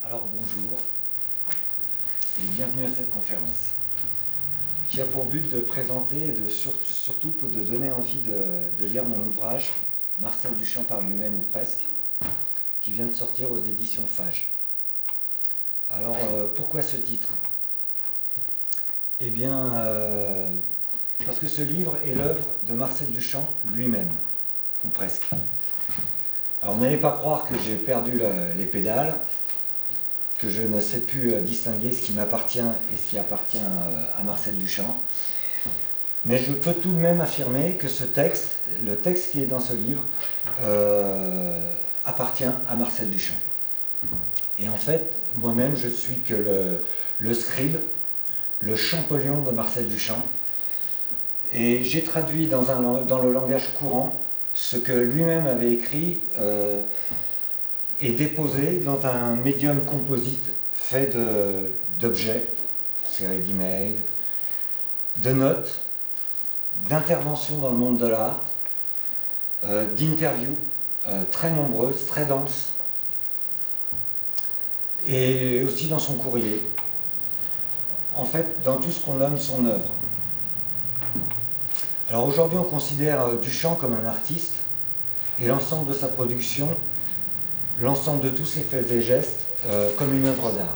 Alors bonjour et bienvenue à cette conférence qui a pour but de présenter et surtout de donner envie de lire mon ouvrage Marcel Duchamp par lui-même ou presque, qui vient de sortir aux éditions Fage. Alors pourquoi ce titre? Eh bien parce que ce livre est l'œuvre de Marcel Duchamp lui-même, ou presque. Alors n'allez pas croire que j'ai perdu les pédales, que je ne sais plus distinguer ce qui m'appartient et ce qui appartient à Marcel Duchamp. Mais je peux tout de même affirmer que ce texte, le texte qui est dans ce livre, appartient à Marcel Duchamp. Et en fait, moi-même, je suis que le scribe, le Champollion de Marcel Duchamp. Et j'ai traduit dans le langage courant ce que lui-même avait écrit et déposé dans un médium composite fait d'objets, c'est ready-made, de notes, d'interventions dans le monde de l'art, d'interviews très nombreuses, très denses, et aussi dans son courrier. En fait, dans tout ce qu'on nomme son œuvre. Alors aujourd'hui, on considère Duchamp comme un artiste, et l'ensemble de sa production, l'ensemble de tous ses faits et gestes, comme une œuvre d'art.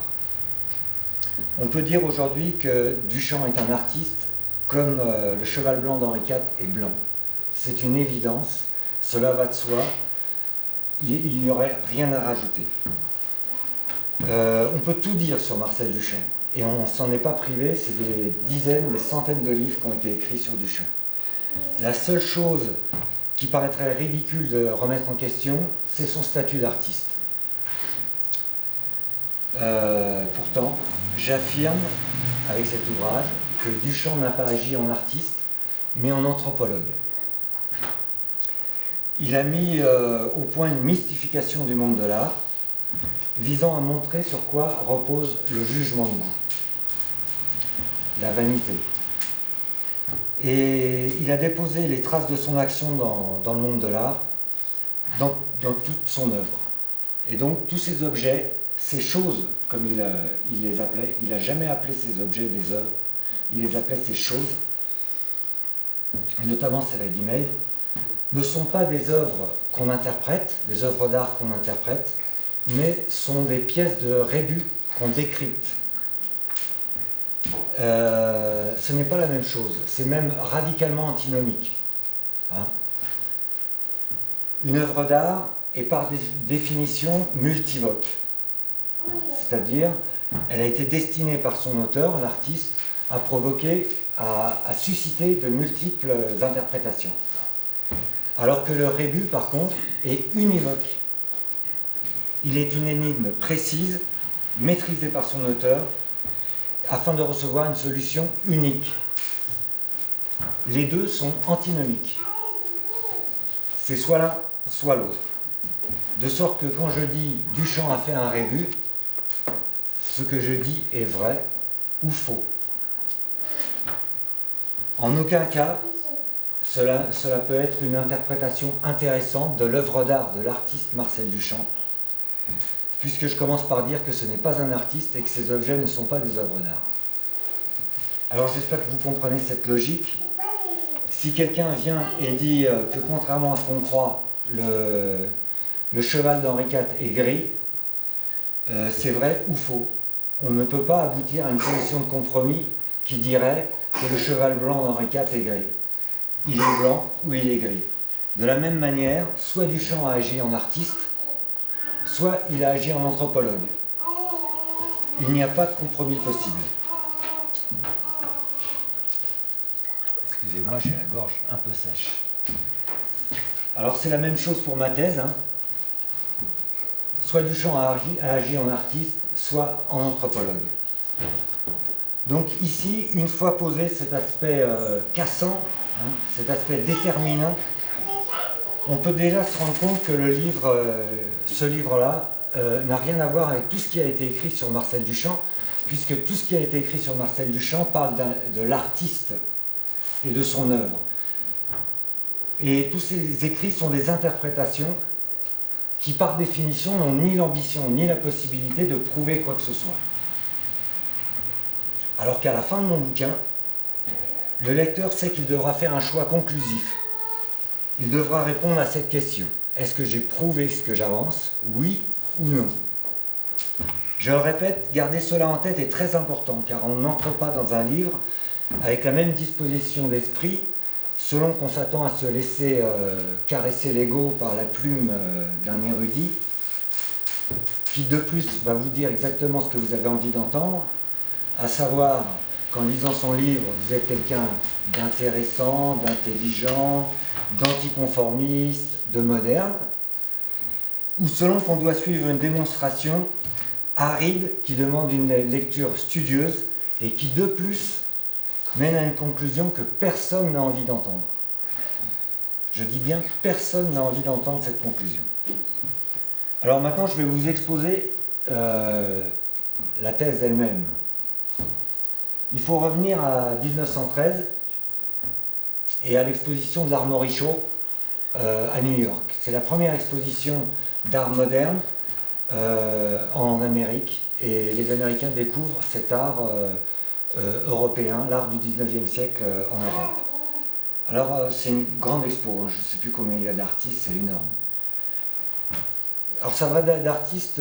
On peut dire aujourd'hui que Duchamp est un artiste comme le cheval blanc d'Henri IV est blanc. C'est une évidence, cela va de soi, il n'y aurait rien à rajouter. On peut tout dire sur Marcel Duchamp, et on ne s'en est pas privé, c'est des dizaines, des centaines de livres qui ont été écrits sur Duchamp. La seule chose qui paraîtrait ridicule de remettre en question, c'est son statut d'artiste. Pourtant, j'affirme avec cet ouvrage que Duchamp n'a pas agi en artiste, mais en anthropologue. Il a mis au point une mystification du monde de l'art, visant à montrer sur quoi repose le jugement de goût, la vanité. Et il a déposé les traces de son action dans le monde de l'art, dans toute son œuvre. Et donc tous ces objets, ces choses, comme il les appelait, il n'a jamais appelé ces objets des œuvres, il les appelait ces choses, et notamment ces ready-made, ne sont pas des œuvres qu'on interprète, des œuvres d'art qu'on interprète, mais sont des pièces de rébus qu'on décrypte. Ce n'est pas la même chose, c'est même radicalement antinomique. Hein? Une œuvre d'art est par définition multivoque, c'est-à-dire elle a été destinée par son auteur, l'artiste, à provoquer, à susciter de multiples interprétations. Alors que le rébus, par contre, est univoque. Il est une énigme précise, maîtrisée par son auteur, afin de recevoir une solution unique. Les deux sont antinomiques. C'est soit l'un, soit l'autre. De sorte que quand je dis Duchamp a fait un rébus, ce que je dis est vrai ou faux. En aucun cas, cela peut être une interprétation intéressante de l'œuvre d'art de l'artiste Marcel Duchamp, puisque je commence par dire que ce n'est pas un artiste et que ces objets ne sont pas des œuvres d'art. Alors j'espère que vous comprenez cette logique. Si quelqu'un vient et dit que contrairement à ce qu'on croit, le cheval d'Henri IV est gris, c'est vrai ou faux. On ne peut pas aboutir à une solution de compromis qui dirait que le cheval blanc d'Henri IV est gris. Il est blanc ou il est gris. De la même manière, soit Duchamp a agi en artiste, soit il a agi en anthropologue. Il n'y a pas de compromis possible. Excusez-moi, j'ai la gorge un peu sèche. Alors c'est la même chose pour ma thèse. Hein. Soit Duchamp a agi en artiste, soit en anthropologue. Donc ici, une fois posé cet aspect cassant, hein, cet aspect déterminant, on peut déjà se rendre compte que ce livre-là n'a rien à voir avec tout ce qui a été écrit sur Marcel Duchamp, puisque tout ce qui a été écrit sur Marcel Duchamp parle de l'artiste et de son œuvre. Et tous ces écrits sont des interprétations qui par définition n'ont ni l'ambition ni la possibilité de prouver quoi que ce soit. Alors qu'à la fin de mon bouquin, le lecteur sait qu'il devra faire un choix conclusif. Il devra répondre à cette question. Est-ce que j'ai prouvé ce que j'avance, oui ou non? Je le répète, garder cela en tête est très important, car on n'entre pas dans un livre avec la même disposition d'esprit, selon qu'on s'attend à se laisser caresser l'ego par la plume d'un érudit, qui de plus va vous dire exactement ce que vous avez envie d'entendre, à savoir qu'en lisant son livre, vous êtes quelqu'un d'intéressant, d'intelligent, d'anticonformiste, de moderne, ou selon qu'on doit suivre une démonstration aride qui demande une lecture studieuse et qui de plus mène à une conclusion que personne n'a envie d'entendre. Je dis bien personne n'a envie d'entendre cette conclusion. Alors maintenant je vais vous exposer la thèse elle-même. Il faut revenir à 1913 et à l'exposition de l'Armory Show à New York. C'est la première exposition d'art moderne en Amérique, et les Américains découvrent cet art européen, l'art du 19e siècle en Europe. Alors c'est une grande expo, je ne sais plus combien il y a d'artistes, c'est énorme. Alors ça va d'artistes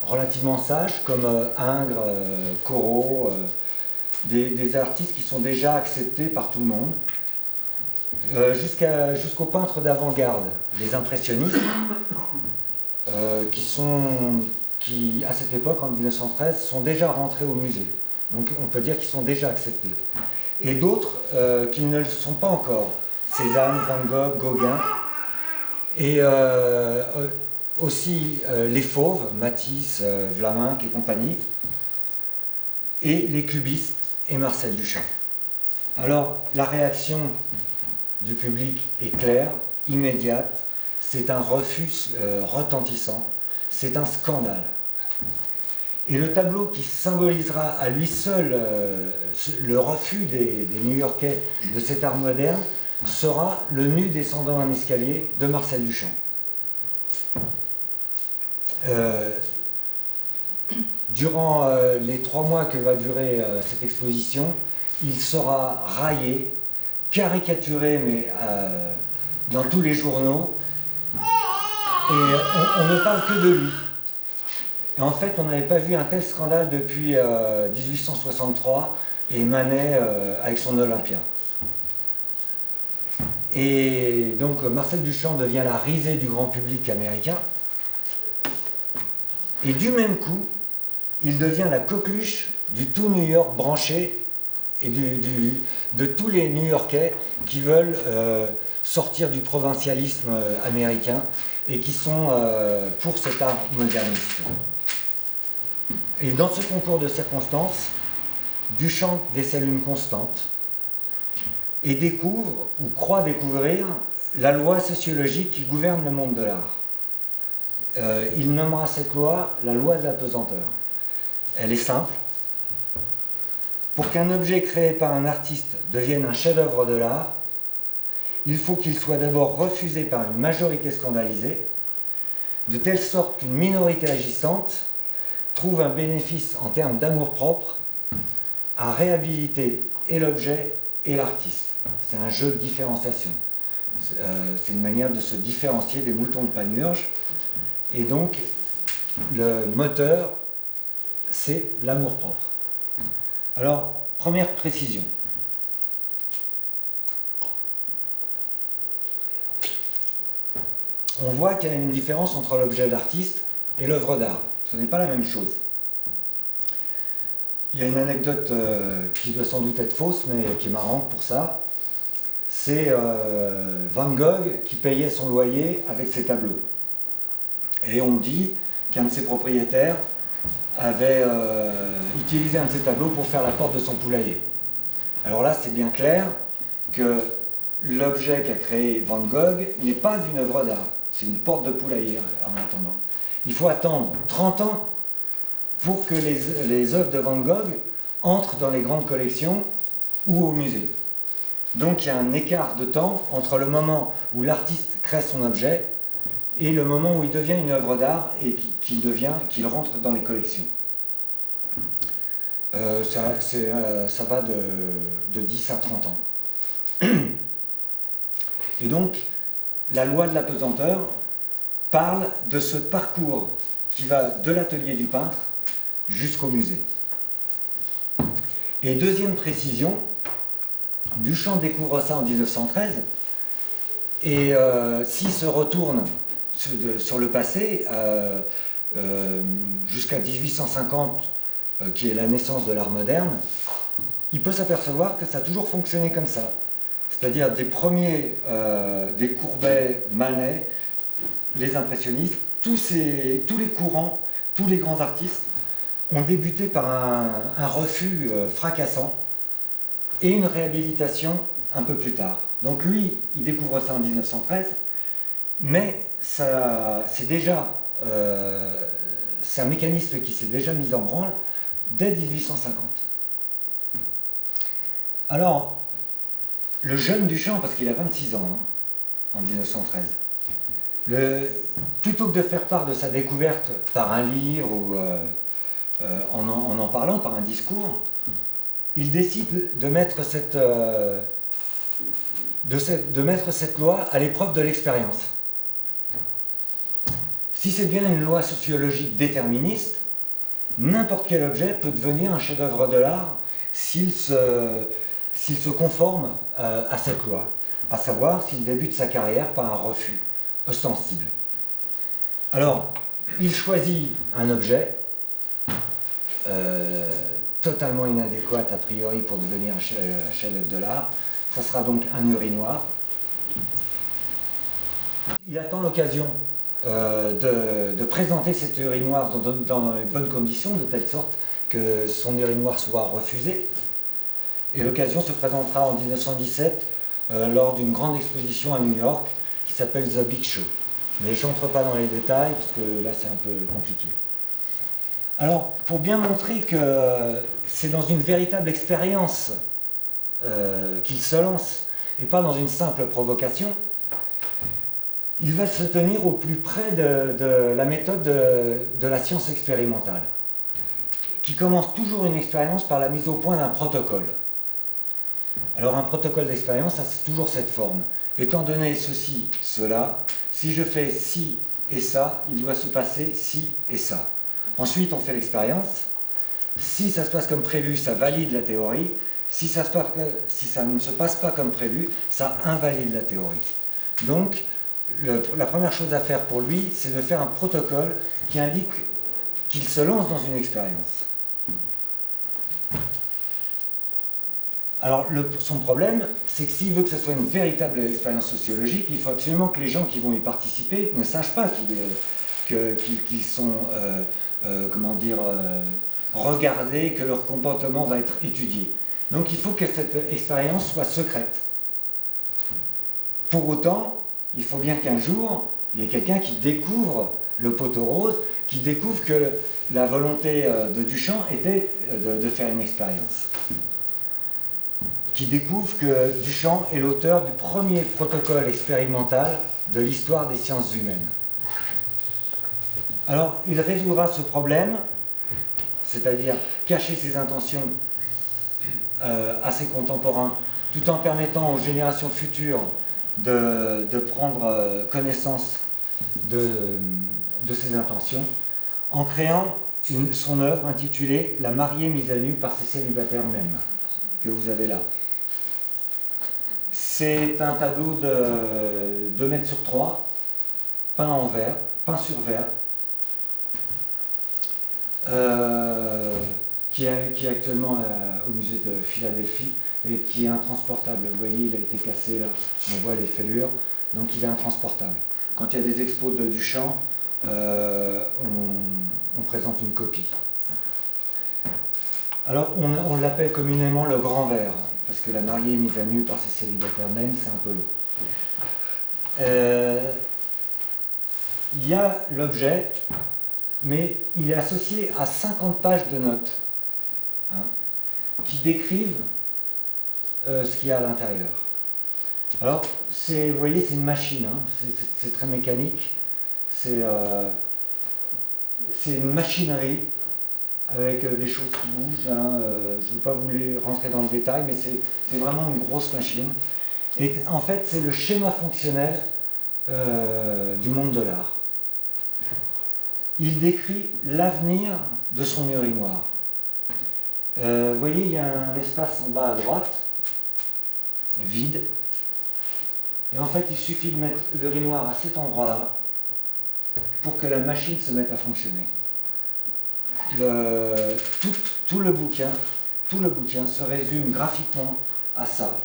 relativement sages comme Ingres, Corot, des artistes qui sont déjà acceptés par tout le monde, jusqu'aux peintres d'avant-garde, les impressionnistes, qui à cette époque, en 1913, sont déjà rentrés au musée. Donc on peut dire qu'ils sont déjà acceptés. Et d'autres qui ne le sont pas encore. Cézanne, Van Gogh, Gauguin, et aussi les fauves, Matisse, Vlaminck et compagnie, et les cubistes et Marcel Duchamp. Alors la réaction du public est claire, immédiate, c'est un refus retentissant, c'est un scandale. Et le tableau qui symbolisera à lui seul le refus des New-Yorkais de cet art moderne sera le nu descendant un escalier de Marcel Duchamp. Durant les 3 mois que va durer cette exposition, il sera raillé, caricaturé, mais dans tous les journaux, et on ne parle que de lui. Et en fait, on n'avait pas vu un tel scandale depuis 1863 et Manet avec son Olympia. Et donc Marcel Duchamp devient la risée du grand public américain. Et du même coup, il devient la coqueluche du tout New York branché et de tous les New-Yorkais qui veulent sortir du provincialisme américain et qui sont pour cet art moderniste. Et dans ce concours de circonstances, Duchamp décèle une constante et découvre, ou croit découvrir, la loi sociologique qui gouverne le monde de l'art. Il nommera cette loi la loi de la pesanteur. Elle est simple. Pour qu'un objet créé par un artiste devienne un chef-d'œuvre de l'art, il faut qu'il soit d'abord refusé par une majorité scandalisée, de telle sorte qu'une minorité agissante trouve un bénéfice en termes d'amour-propre à réhabiliter et l'objet et l'artiste. C'est un jeu de différenciation. C'est une manière de se différencier des moutons de Panurge. Et donc, le moteur, c'est l'amour-propre. Alors, première précision. On voit qu'il y a une différence entre l'objet d'artiste et l'œuvre d'art. Ce n'est pas la même chose. Il y a une anecdote qui doit sans doute être fausse, mais qui est marrante pour ça. C'est Van Gogh qui payait son loyer avec ses tableaux. Et on dit qu'un de ses propriétaires avait utilisé un de ses tableaux pour faire la porte de son poulailler. Alors là, c'est bien clair que l'objet qu'a créé Van Gogh n'est pas une œuvre d'art. C'est une porte de poulailler en attendant. Il faut attendre 30 ans pour que les œuvres de Van Gogh entrent dans les grandes collections ou au musée. Donc il y a un écart de temps entre le moment où l'artiste crée son objet et le moment où il devient une œuvre d'art et qu'il rentre dans les collections. Ça va de 10 à 30 ans. Et donc, la loi de la pesanteur parle de ce parcours qui va de l'atelier du peintre jusqu'au musée. Et deuxième précision, Duchamp découvre ça en 1913, et s'il se retourne sur le passé, jusqu'à 1850, qui est la naissance de l'art moderne, il peut s'apercevoir que ça a toujours fonctionné comme ça. C'est-à-dire des premiers, des Courbet, Manet, les impressionnistes, tous les courants, tous les grands artistes ont débuté par un refus fracassant et une réhabilitation un peu plus tard. Donc lui, il découvre ça en 1913, mais c'est un mécanisme qui s'est déjà mis en branle dès 1850. Alors, le jeune Duchamp, parce qu'il a 26 ans en 1913, plutôt que de faire part de sa découverte par un livre ou en parlant, par un discours, il décide de mettre cette loi à l'épreuve de l'expérience. Si c'est bien une loi sociologique déterministe, n'importe quel objet peut devenir un chef-d'œuvre de l'art s'il se conforme à cette loi, à savoir s'il débute sa carrière par un refus ostensible. Alors, il choisit un objet totalement inadéquat a priori pour devenir un chef-d'œuvre de l'art. Ça sera donc un urinoir. Il attend l'occasion de présenter cet urinoir dans les bonnes conditions, de telle sorte que son urinoir soit refusé. Et l'occasion se présentera en 1917 lors d'une grande exposition à New York qui s'appelle The Big Show. Mais je n'entre pas dans les détails parce que là c'est un peu compliqué. Alors, pour bien montrer que c'est dans une véritable expérience qu'il se lance et pas dans une simple provocation, il va se tenir au plus près de la méthode de la science expérimentale, qui commence toujours une expérience par la mise au point d'un protocole. Alors un protocole d'expérience, ça c'est toujours cette forme. Étant donné ceci, cela, si je fais ci et ça, il doit se passer ci et ça. Ensuite, on fait l'expérience. Si ça se passe comme prévu, ça valide la théorie. Si ça ne se passe pas comme prévu, ça invalide la théorie. Donc, la première chose à faire pour lui, c'est de faire un protocole qui indique qu'il se lance dans une expérience. Alors, son problème, c'est que s'il veut que ce soit une véritable expérience sociologique, il faut absolument que les gens qui vont y participer ne sachent pas qu'ils sont regardés, que leur comportement va être étudié. Donc il faut que cette expérience soit secrète. Pour autant, il faut bien qu'un jour, il y ait quelqu'un qui découvre le poteau rose, qui découvre que la volonté de Duchamp était de faire une expérience. Qui découvre que Duchamp est l'auteur du premier protocole expérimental de l'histoire des sciences humaines. Alors, il résoudra ce problème, c'est-à-dire cacher ses intentions à ses contemporains, tout en permettant aux générations futures de prendre connaissance de ses intentions, en créant son œuvre intitulée « La mariée mise à nu par ses célibataires mêmes », que vous avez là. C'est un tableau de 2 mètres sur 3, peint en verre, peint sur verre, qui est actuellement au musée de Philadelphie et qui est intransportable. Vous voyez, il a été cassé là, on voit les fêlures, donc il est intransportable. Quand il y a des expos de Duchamp, on présente une copie. Alors on l'appelle communément le grand verre, parce que la mariée mise à nu par ses célibataires mêmes, c'est un peu long. Il y a l'objet, mais il est associé à 50 pages de notes qui décrivent ce qu'il y a à l'intérieur. Alors, vous voyez, c'est une machine, c'est très mécanique. C'est une machinerie avec des choses qui bougent. Hein. Je ne veux pas vous rentrer dans le détail, mais c'est vraiment une grosse machine. Et en fait, c'est le schéma fonctionnel du monde de l'art. Il décrit l'avenir de son urinoir. Vous voyez, il y a un espace en bas à droite, vide. Et en fait, il suffit de mettre l'urinoir à cet endroit-là pour que la machine se mette à fonctionner. Tout le bouquin se résume graphiquement à ça.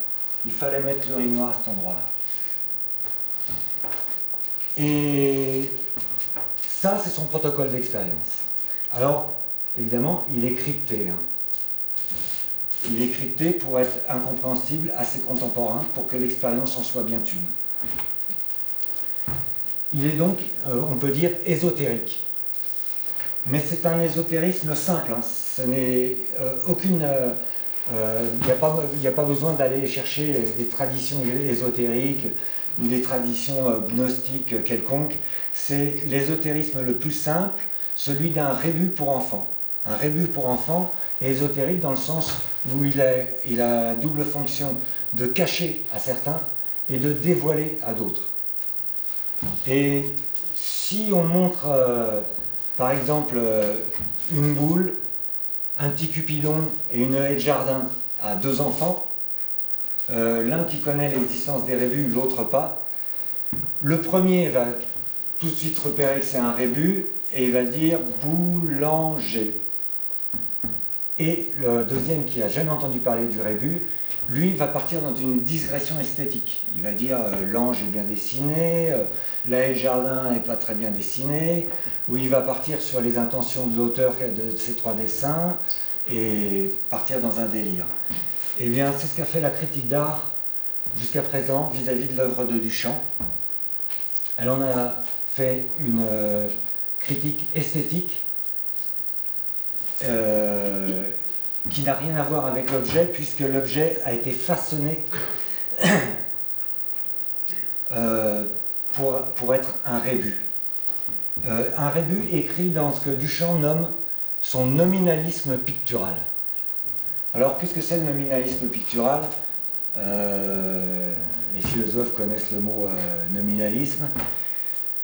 Il fallait mettre l'urinoir à cet endroit-là. Et ça, c'est son protocole d'expérience. Alors, évidemment, il est crypté. Hein. Il est crypté pour être incompréhensible à ses contemporains, pour que l'expérience en soit bien une. Il est donc, on peut dire, ésotérique. Mais c'est un ésotérisme simple. Hein. Ce n'est aucune... Il n'y a pas besoin d'aller chercher des traditions ésotériques ou des traditions gnostiques quelconques. C'est l'ésotérisme le plus simple, celui d'un rébus pour enfants. Un rébus pour enfants est ésotérique dans le sens où il a la double fonction de cacher à certains et de dévoiler à d'autres. Et si on montre, par exemple, une boule, un petit cupidon et une haie de jardin à deux enfants, l'un qui connaît l'existence des rébus, l'autre pas, le premier va tout de suite repérer que c'est un rébus et il va dire boulanger. Et le deuxième qui n'a jamais entendu parler du rébus, lui va partir dans une digression esthétique. Il va dire l'ange est bien dessiné, la haie de jardin n'est pas très bien dessinée, ou il va partir sur les intentions de l'auteur de ces trois dessins et partir dans un délire. Eh bien, c'est ce qu'a fait la critique d'art jusqu'à présent vis-à-vis de l'œuvre de Duchamp. Elle en a fait une critique esthétique qui n'a rien à voir avec l'objet, puisque l'objet a été façonné pour être un rébus. Un rébus écrit dans ce que Duchamp nomme son nominalisme pictural. Alors, qu'est-ce que c'est le nominalisme pictural ? Les philosophes connaissent le mot nominalisme,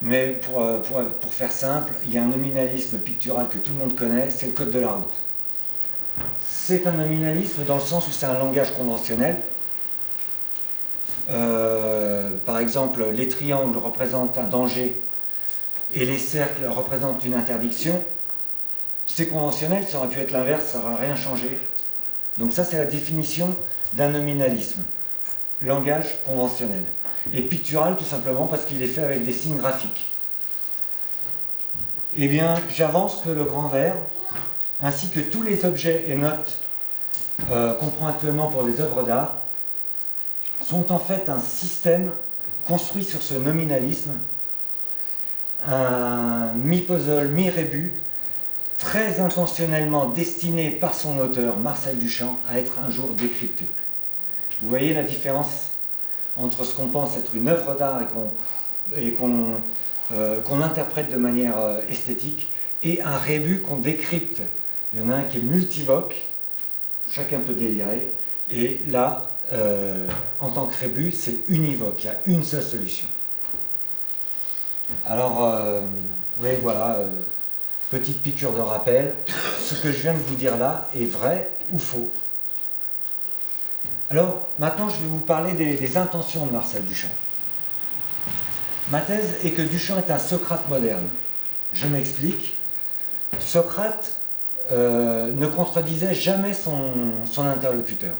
mais pour faire simple, il y a un nominalisme pictural que tout le monde connaît, c'est le code de la route. C'est un nominalisme dans le sens où c'est un langage conventionnel. Par exemple, les triangles représentent un danger et les cercles représentent une interdiction. C'est conventionnel, ça aurait pu être l'inverse, ça n'aurait rien changé. Donc ça, c'est la définition d'un nominalisme. Langage conventionnel. Et pictural, tout simplement, parce qu'il est fait avec des signes graphiques. Eh bien, j'avance que le grand vert, ainsi que tous les objets et notes qu'on prend actuellement pour les œuvres d'art, sont en fait un système construit sur ce nominalisme, un mi-puzzle, mi-rébus, très intentionnellement destiné par son auteur, Marcel Duchamp, à être un jour décrypté. Vous voyez la différence entre ce qu'on pense être une œuvre d'art et qu'on interprète de manière esthétique, et un rébus qu'on décrypte. Il y en a un qui est multivoque, chacun peut délirer, et là, en tant que rébus, c'est univoque, il y a une seule solution. Alors, oui, voilà, petite piqûre de rappel, ce que je viens de vous dire là est vrai ou faux. Alors, maintenant, je vais vous parler des intentions de Marcel Duchamp. Ma thèse est que Duchamp est un Socrate moderne. Je m'explique. Socrate ne contredisait jamais son interlocuteur.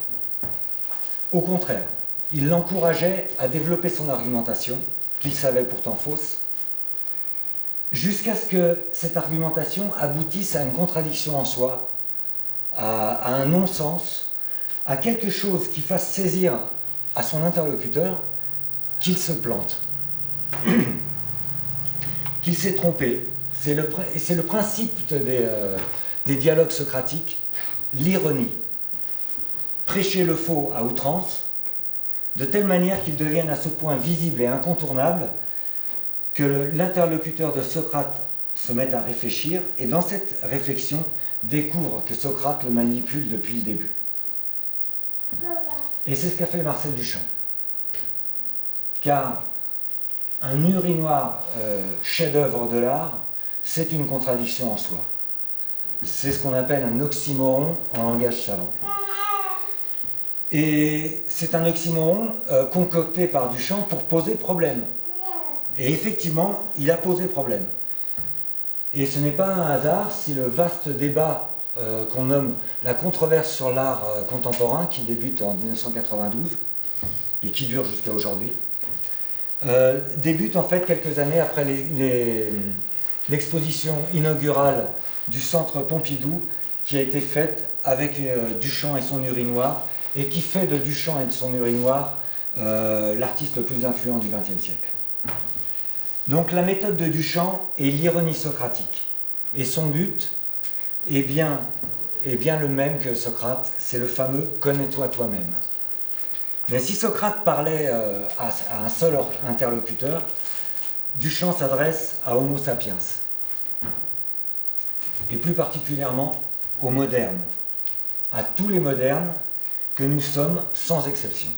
Au contraire, il l'encourageait à développer son argumentation, qu'il savait pourtant fausse, jusqu'à ce que cette argumentation aboutisse à une contradiction en soi, à un non-sens, à quelque chose qui fasse saisir à son interlocuteur qu'il se plante, qu'il s'est trompé. C'est le principe des dialogues socratiques, l'ironie. Prêcher le faux à outrance, de telle manière qu'il devienne à ce point visible et incontournable que l'interlocuteur de Socrate se mette à réfléchir, et dans cette réflexion, découvre que Socrate le manipule depuis le début. Et c'est ce qu'a fait Marcel Duchamp. Car un urinoir chef-d'œuvre de l'art, c'est une contradiction en soi. C'est ce qu'on appelle un oxymoron en langage savant. Et c'est un oxymoron concocté par Duchamp pour poser problème. Et effectivement, il a posé problème. Et ce n'est pas un hasard si le vaste débat qu'on nomme la controverse sur l'art contemporain, qui débute en 1992 et qui dure jusqu'à aujourd'hui, débute en fait quelques années après l'exposition inaugurale du Centre Pompidou, qui a été faite avec Duchamp et son urinoir, et qui fait de Duchamp et de son urinoir l'artiste le plus influent du XXe siècle. Donc la méthode de Duchamp est l'ironie socratique. Et son but est bien le même que Socrate, c'est le fameux « connais-toi toi-même ». Mais si Socrate parlait à un seul interlocuteur, Duchamp s'adresse à Homo sapiens, et plus particulièrement aux modernes, à tous les modernes que nous sommes sans exception.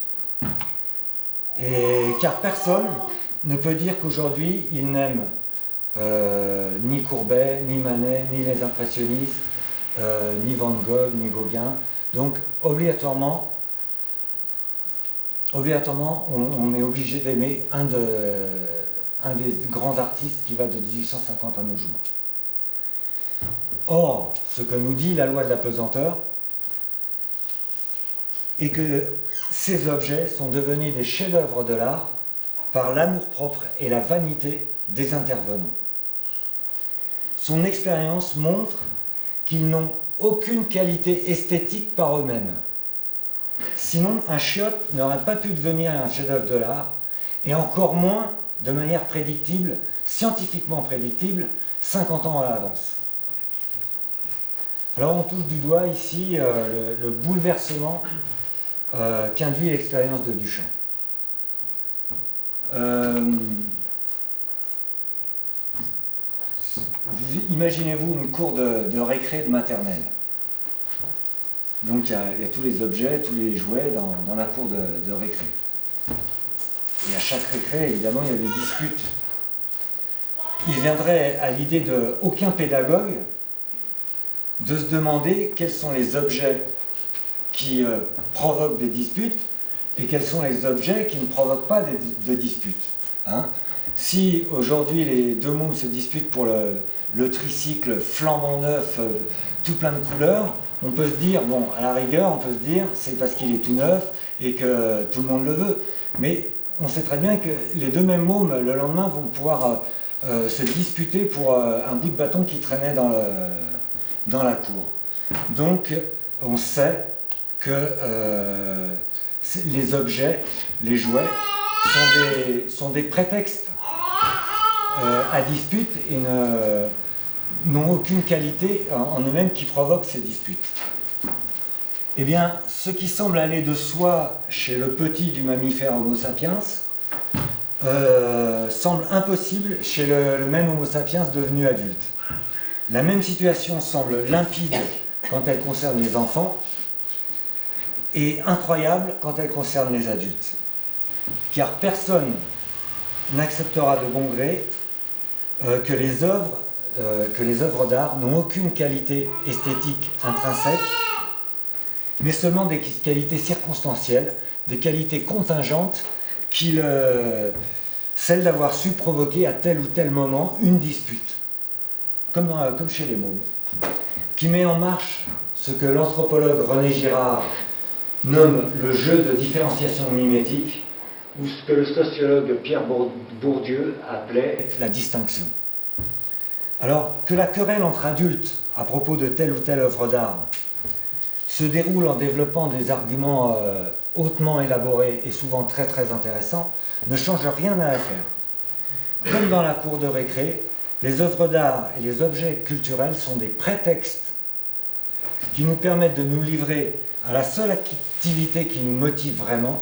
Car personne ne peut dire qu'aujourd'hui il n'aime ni Courbet, ni Manet, ni les impressionnistes, ni Van Gogh, ni Gauguin. Donc obligatoirement on est obligé d'aimer un des grands artistes qui va de 1850 à nos jours. Or, ce que nous dit la loi de la pesanteur est que ces objets sont devenus des chefs-d'œuvre de l'art par l'amour-propre et la vanité des intervenants. Son expérience montre qu'ils n'ont aucune qualité esthétique par eux-mêmes. Sinon, un chiotte n'aurait pas pu devenir un chef-d'œuvre de l'art, et encore moins de manière prédictible, scientifiquement prédictible, 50 ans à l'avance. Alors on touche du doigt ici le bouleversement qu'induit l'expérience de Duchamp. Imaginez-vous une cour de récré de maternelle. Donc il y a tous les objets, tous les jouets dans la cour de récré. Et à chaque récré, évidemment, il y a des disputes. Il viendrait à l'idée de aucun pédagogue de se demander quels sont les objets qui provoquent des disputes et quels sont les objets qui ne provoquent pas de disputes. Hein? Si aujourd'hui les deux mômes se disputent pour le tricycle flambant neuf, tout plein de couleurs, on peut se dire, bon, à la rigueur, on peut se dire, c'est parce qu'il est tout neuf et que tout le monde le veut. Mais on sait très bien que les deux mêmes mômes, le lendemain, vont pouvoir se disputer pour un bout de bâton qui traînait dans la cour. Donc, on sait que les objets, les jouets, sont des prétextes à dispute et n'ont aucune qualité en eux-mêmes qui provoque ces disputes. Eh bien, ce qui semble aller de soi chez le petit du mammifère Homo sapiens semble impossible chez le même Homo sapiens devenu adulte. La même situation semble limpide quand elle concerne les enfants et incroyable quand elle concerne les adultes. Car personne n'acceptera de bon gré que les œuvres d'art n'ont aucune qualité esthétique intrinsèque, mais seulement des qualités circonstancielles, des qualités contingentes, celle d'avoir su provoquer à tel ou tel moment une dispute, comme chez les mômes, qui met en marche ce que l'anthropologue René Girard nomme le jeu de différenciation mimétique, ou ce que le sociologue Pierre Bourdieu appelait la distinction. Alors que la querelle entre adultes à propos de telle ou telle œuvre d'art se déroule en développant des arguments hautement élaborés et souvent très très intéressants, ne change rien à l'affaire. Comme dans la cour de récré, les œuvres d'art et les objets culturels sont des prétextes qui nous permettent de nous livrer à la seule activité qui nous motive vraiment,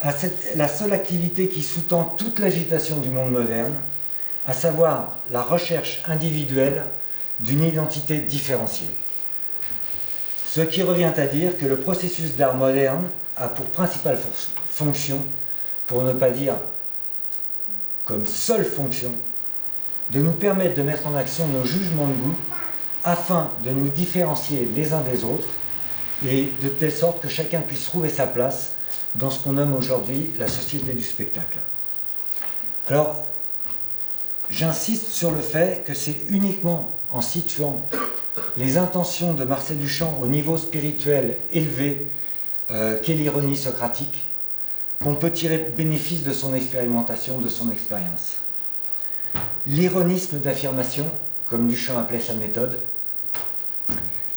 la seule activité qui sous-tend toute l'agitation du monde moderne, à savoir la recherche individuelle d'une identité différenciée. Ce qui revient à dire que le processus d'art moderne a pour principale fonction, pour ne pas dire comme seule fonction, de nous permettre de mettre en action nos jugements de goût afin de nous différencier les uns des autres et de telle sorte que chacun puisse trouver sa place dans ce qu'on nomme aujourd'hui la société du spectacle. Alors, j'insiste sur le fait que c'est uniquement en situant les intentions de Marcel Duchamp au niveau spirituel élevé qu'est l'ironie socratique qu'on peut tirer bénéfice de son expérimentation, de son expérience. L'ironisme d'affirmation, comme Duchamp appelait sa méthode,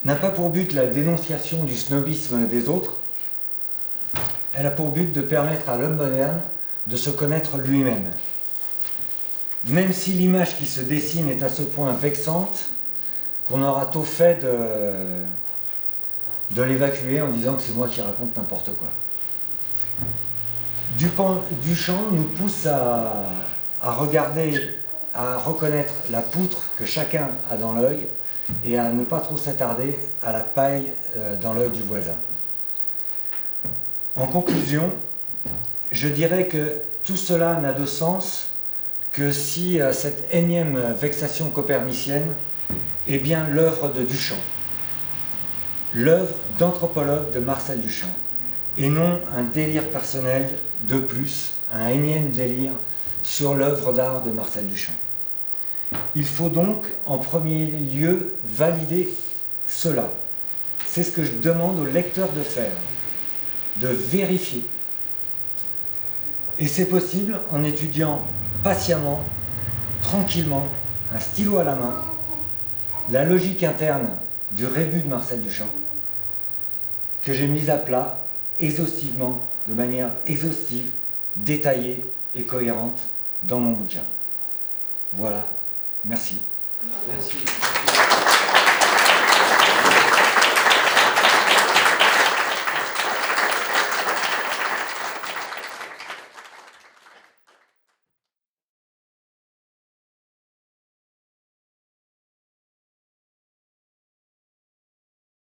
n'a pas pour but la dénonciation du snobisme des autres, elle a pour but de permettre à l'homme moderne de se connaître lui-même. Même si l'image qui se dessine est à ce point vexante qu'on aura tôt fait de l'évacuer en disant que c'est moi qui raconte n'importe quoi. Duchamp nous pousse à regarder, à reconnaître la poutre que chacun a dans l'œil et à ne pas trop s'attarder à la paille dans l'œil du voisin. En conclusion, je dirais que tout cela n'a de sens que si cette énième vexation copernicienne est bien l'œuvre de Duchamp, l'œuvre d'anthropologue de Marcel Duchamp, et non un délire personnel de plus, un énième délire sur l'œuvre d'art de Marcel Duchamp. Il faut donc en premier lieu valider cela. C'est ce que je demande au lecteur de faire, de vérifier. Et c'est possible en étudiant patiemment, tranquillement, un stylo à la main, la logique interne du rébut de Marcel Duchamp, que j'ai mise à plat exhaustivement, de manière exhaustive, détaillée et cohérente dans mon bouquin. Voilà, merci. Merci.